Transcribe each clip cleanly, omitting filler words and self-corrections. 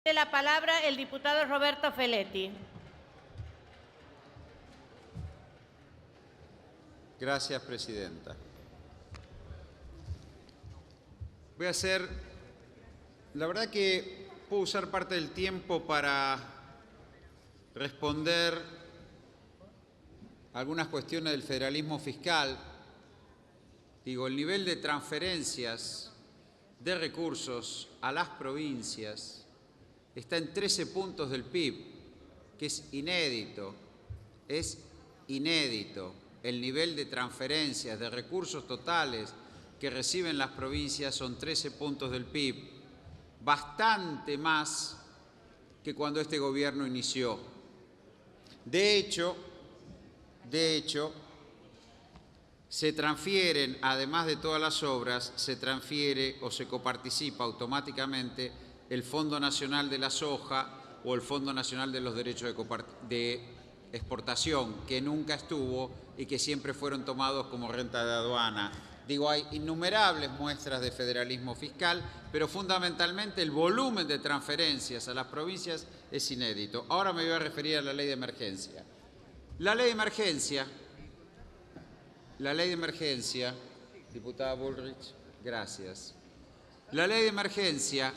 Tiene la palabra el diputado Roberto Feletti. Gracias, presidenta. La verdad que puedo usar parte del tiempo para responder algunas cuestiones del federalismo fiscal. El nivel de transferencias de recursos a las provincias está en 13 puntos del PIB, que es inédito. Es inédito. El nivel de transferencias de recursos totales que reciben las provincias son 13 puntos del PIB, bastante más que cuando este gobierno inició. De hecho, se transfieren, además de todas las obras, se transfiere o se coparticipa automáticamente el Fondo Nacional de la Soja o el Fondo Nacional de los Derechos de Exportación, que nunca estuvo y que siempre fueron tomados como renta de aduana. Hay innumerables muestras de federalismo fiscal, pero fundamentalmente el volumen de transferencias a las provincias es inédito. Ahora me voy a referir a la ley de emergencia. La ley de emergencia, diputada Bullrich, gracias. La ley de emergencia,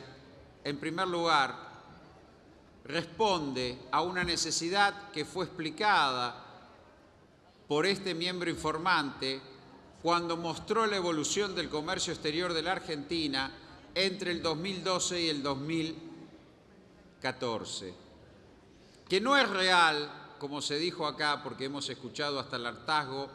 en primer lugar, responde a una necesidad que fue explicada por este miembro informante cuando mostró la evolución del comercio exterior de la Argentina entre el 2012 y el 2014, que no es real, como se dijo acá, porque hemos escuchado hasta el hartazgo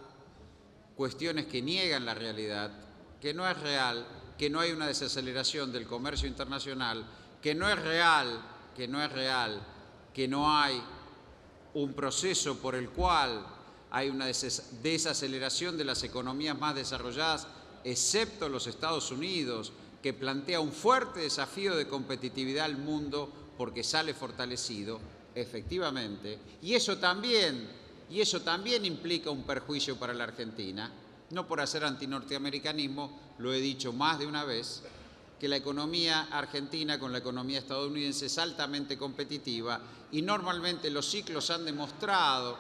cuestiones que niegan la realidad, que no es real, que no hay una desaceleración del comercio internacional, que no es real, que no hay un proceso por el cual hay una desaceleración de las economías más desarrolladas, excepto los Estados Unidos, que plantea un fuerte desafío de competitividad al mundo porque sale fortalecido, efectivamente, y eso también implica un perjuicio para la Argentina. No por hacer antinorteamericanismo, lo he dicho más de una vez, que la economía argentina con la economía estadounidense es altamente competitiva y normalmente los ciclos han demostrado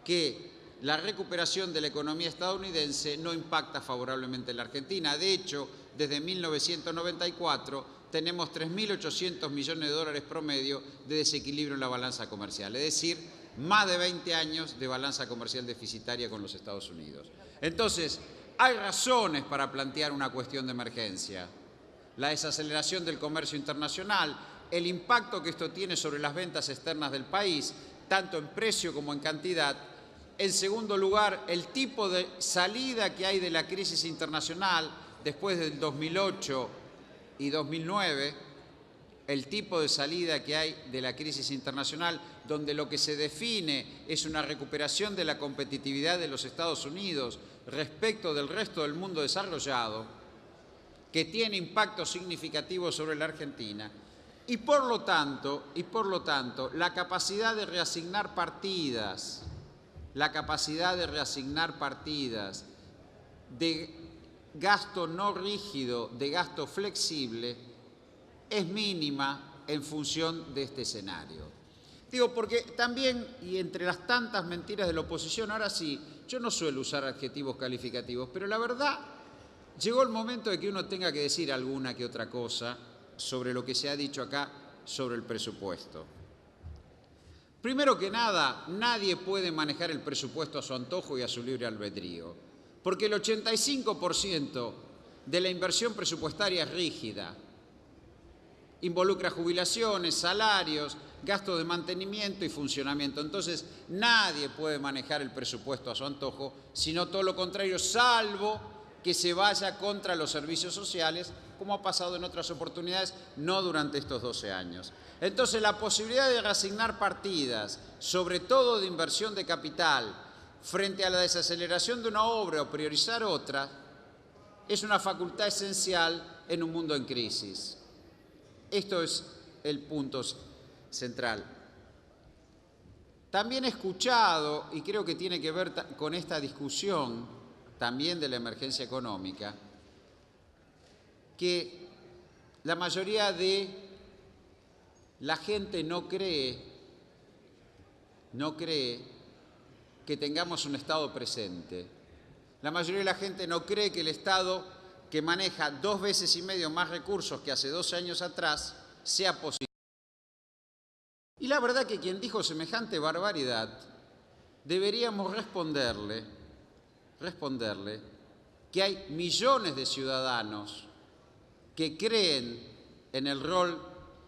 que la recuperación de la economía estadounidense no impacta favorablemente en la Argentina. De hecho, desde 1994 tenemos 3.800 millones de dólares promedio de desequilibrio en la balanza comercial, es decir, más de 20 años de balanza comercial deficitaria con los Estados Unidos. Entonces, hay razones para plantear una cuestión de emergencia. La desaceleración del comercio internacional, el impacto que esto tiene sobre las ventas externas del país, tanto en precio como en cantidad. En segundo lugar, el tipo de salida que hay de la crisis internacional después del 2008 y 2009, el tipo de salida que hay de la crisis internacional, donde lo que se define es una recuperación de la competitividad de los Estados Unidos respecto del resto del mundo desarrollado, que tiene impacto significativo sobre la Argentina. Y por lo tanto, la capacidad de reasignar partidas, de gasto no rígido, de gasto flexible, es mínima en función de este escenario. Porque también, y entre las tantas mentiras de la oposición, ahora sí, yo no suelo usar adjetivos calificativos, pero la verdad, llegó el momento de que uno tenga que decir alguna que otra cosa sobre lo que se ha dicho acá sobre el presupuesto. Primero que nada, nadie puede manejar el presupuesto a su antojo y a su libre albedrío, porque el 85% de la inversión presupuestaria es rígida. Involucra jubilaciones, salarios, gastos de mantenimiento y funcionamiento. Entonces, nadie puede manejar el presupuesto a su antojo, sino todo lo contrario, salvo que se vaya contra los servicios sociales, como ha pasado en otras oportunidades, no durante estos 12 años. Entonces, la posibilidad de reasignar partidas, sobre todo de inversión de capital, frente a la desaceleración de una obra o priorizar otra, es una facultad esencial en un mundo en crisis. Esto es el punto central. También he escuchado, y creo que tiene que ver con esta discusión también de la emergencia económica, que la mayoría de la gente no cree que tengamos un Estado presente. La mayoría de la gente no cree que el Estado, que maneja 2,5 veces más recursos que hace 12 años atrás, sea posible. Y la verdad que quien dijo semejante barbaridad, deberíamos responderle que hay millones de ciudadanos que creen en el rol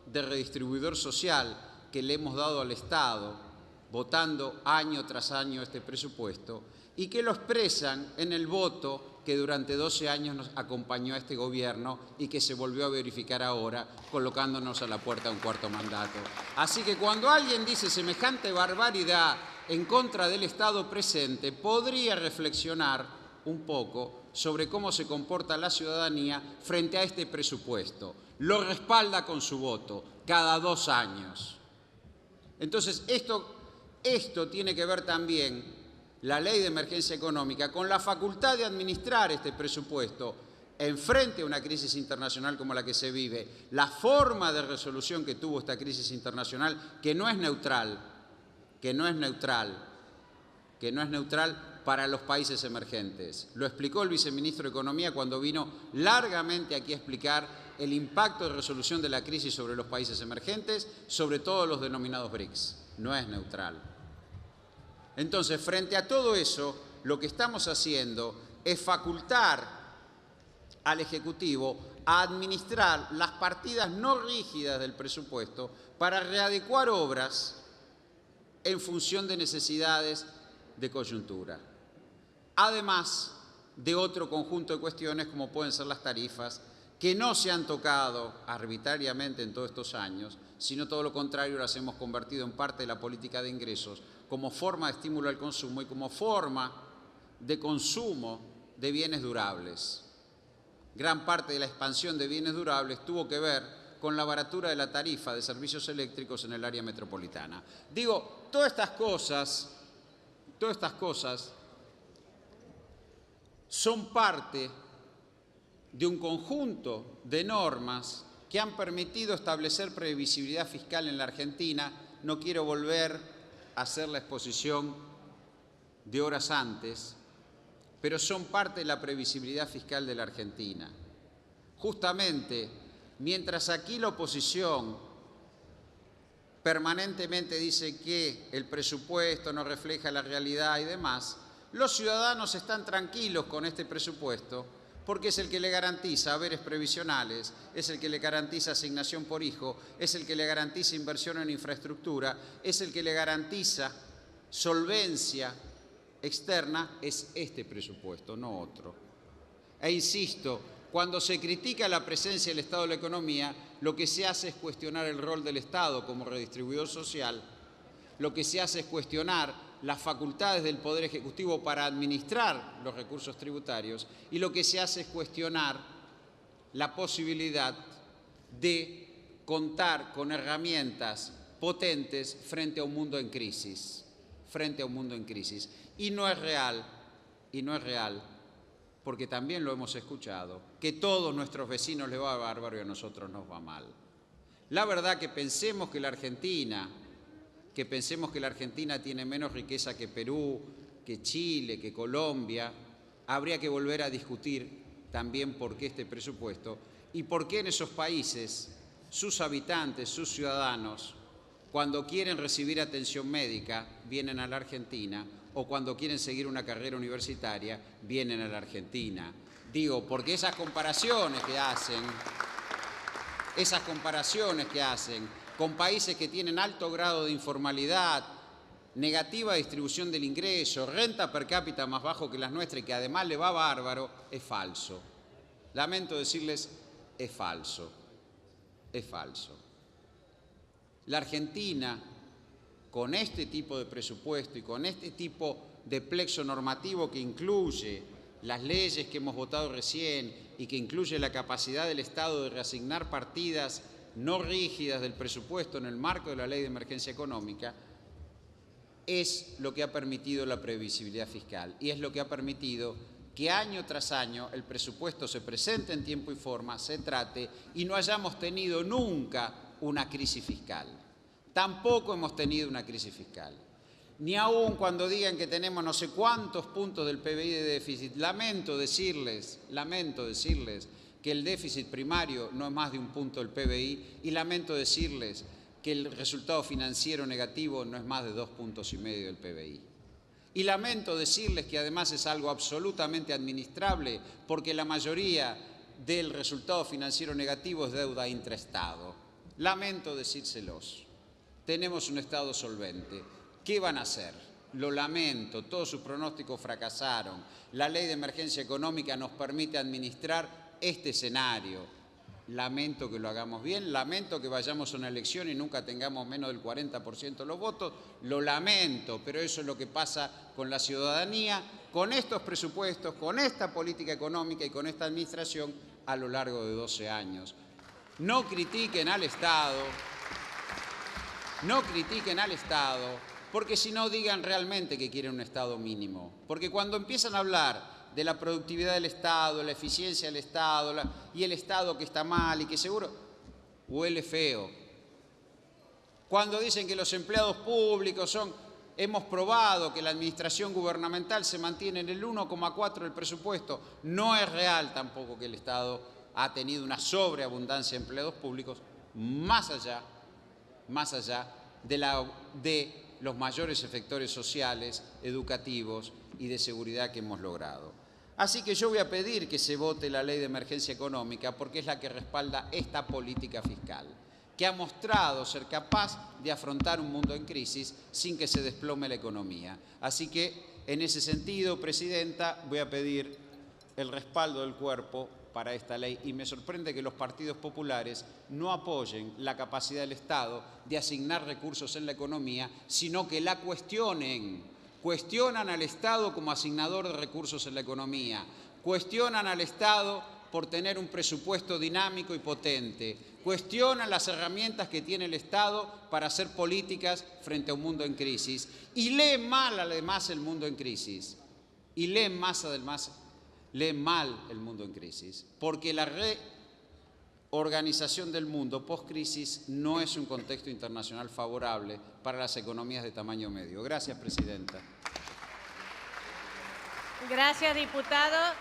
de redistribuidor social que le hemos dado al Estado, votando año tras año este presupuesto, y que lo expresan en el voto que durante 12 años nos acompañó a este gobierno y que se volvió a verificar ahora, colocándonos a la puerta de un cuarto mandato. Así que cuando alguien dice semejante barbaridad en contra del Estado presente, podría reflexionar un poco sobre cómo se comporta la ciudadanía frente a este presupuesto. Lo respalda con su voto cada 2 años. Entonces, esto tiene que ver también, la ley de emergencia económica, con la facultad de administrar este presupuesto en frente a una crisis internacional como la que se vive, la forma de resolución que tuvo esta crisis internacional, que no es neutral para los países emergentes. Lo explicó el viceministro de Economía cuando vino largamente aquí a explicar el impacto de resolución de la crisis sobre los países emergentes, sobre todo los denominados BRICS. No es neutral. Entonces, frente a todo eso, lo que estamos haciendo es facultar al Ejecutivo a administrar las partidas no rígidas del presupuesto para readecuar obras en función de necesidades de coyuntura. Además de otro conjunto de cuestiones como pueden ser las tarifas, que no se han tocado arbitrariamente en todos estos años, sino todo lo contrario, las hemos convertido en parte de la política de ingresos como forma de estímulo al consumo y como forma de consumo de bienes durables. Gran parte de la expansión de bienes durables tuvo que ver con la baratura de la tarifa de servicios eléctricos en el área metropolitana. Digo, todas estas cosas son parte de un conjunto de normas que han permitido establecer previsibilidad fiscal en la Argentina. No quiero volver a hacer la exposición de horas antes, pero son parte de la previsibilidad fiscal de la Argentina. Justamente, mientras aquí la oposición permanentemente dice que el presupuesto no refleja la realidad y demás, los ciudadanos están tranquilos con este presupuesto porque es el que le garantiza haberes previsionales, es el que le garantiza asignación por hijo, es el que le garantiza inversión en infraestructura, es el que le garantiza solvencia externa, es este presupuesto, no otro. E insisto, cuando se critica la presencia del Estado en la economía, lo que se hace es cuestionar el rol del Estado como redistribuidor social, lo que se hace es cuestionar las facultades del Poder Ejecutivo para administrar los recursos tributarios y lo que se hace es cuestionar la posibilidad de contar con herramientas potentes frente a un mundo en crisis, Y no es real, porque también lo hemos escuchado, que a todos nuestros vecinos les va bárbaro y a nosotros nos va mal. La verdad que pensemos que la Argentina tiene menos riqueza que Perú, que Chile, que Colombia, habría que volver a discutir también por qué este presupuesto y por qué en esos países sus habitantes, sus ciudadanos, cuando quieren recibir atención médica, vienen a la Argentina, o cuando quieren seguir una carrera universitaria, vienen a la Argentina. Digo, porque esas comparaciones que hacen con países que tienen alto grado de informalidad, negativa distribución del ingreso, renta per cápita más bajo que las nuestras y que además le va bárbaro, es falso. Lamento decirles, es falso. La Argentina, con este tipo de presupuesto y con este tipo de plexo normativo que incluye las leyes que hemos votado recién y que incluye la capacidad del Estado de reasignar partidas no rígidas del presupuesto en el marco de la Ley de Emergencia Económica, es lo que ha permitido la previsibilidad fiscal y es lo que ha permitido que año tras año el presupuesto se presente en tiempo y forma, se trate y no hayamos tenido nunca una crisis fiscal. Tampoco hemos tenido una crisis fiscal. Ni aún cuando digan que tenemos no sé cuántos puntos del PBI de déficit. Lamento decirles que el déficit primario no es más de un punto del PBI y lamento decirles que el resultado financiero negativo no es más de 2,5 puntos del PBI. Y lamento decirles que además es algo absolutamente administrable porque la mayoría del resultado financiero negativo es deuda intraestado. Lamento decírselos. Tenemos un Estado solvente. ¿Qué van a hacer? Lo lamento, todos sus pronósticos fracasaron. La ley de emergencia económica nos permite administrar este escenario. Lamento que lo hagamos bien, lamento que vayamos a una elección y nunca tengamos menos del 40% de los votos, lo lamento, pero eso es lo que pasa con la ciudadanía, con estos presupuestos, con esta política económica y con esta administración a lo largo de 12 años. No critiquen al Estado, porque si no digan realmente que quieren un Estado mínimo, porque cuando empiezan a hablar de la productividad del Estado, la eficiencia del Estado y el Estado que está mal y que seguro huele feo. Cuando dicen que los empleados públicos hemos probado que la administración gubernamental se mantiene en el 1,4 del presupuesto, no es real tampoco que el Estado ha tenido una sobreabundancia de empleados públicos, más allá de los mayores efectores sociales, educativos y de seguridad que hemos logrado. Así que yo voy a pedir que se vote la ley de emergencia económica porque es la que respalda esta política fiscal, que ha mostrado ser capaz de afrontar un mundo en crisis sin que se desplome la economía. Así que, en ese sentido, Presidenta, voy a pedir el respaldo del cuerpo para esta ley y me sorprende que los partidos populares no apoyen la capacidad del Estado de asignar recursos en la economía, sino que la cuestionen. Cuestionan al Estado como asignador de recursos en la economía, cuestionan al Estado por tener un presupuesto dinámico y potente, cuestionan las herramientas que tiene el Estado para hacer políticas frente a un mundo en crisis y leen mal además el mundo en crisis, leen mal el mundo en crisis, porque la reorganización del mundo post-crisis no es un contexto internacional favorable para las economías de tamaño medio. Gracias, Presidenta. Gracias, diputado.